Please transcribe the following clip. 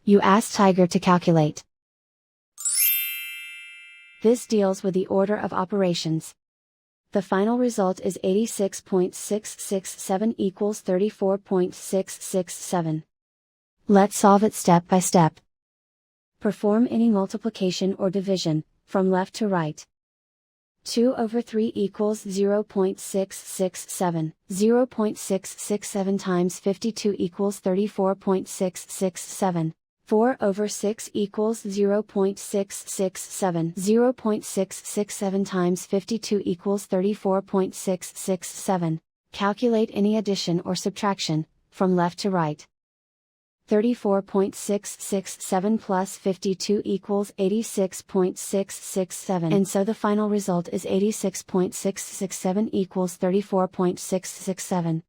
You ask Tiger to calculate. This deals with the order of operations. The final result is 86.667 equals 34.667. Let's solve it step by step. Perform any multiplication or division, from left to right. 2 over 3 equals 0.667. 0.667 times 52 equals 34.667. 4 over 6 equals 0.667. 0.667 times 52 equals 34.667. Calculate any addition or subtraction, from left to right. 34.667 plus 52 equals 86.667, and so the final result is 86.667 equals 34.667.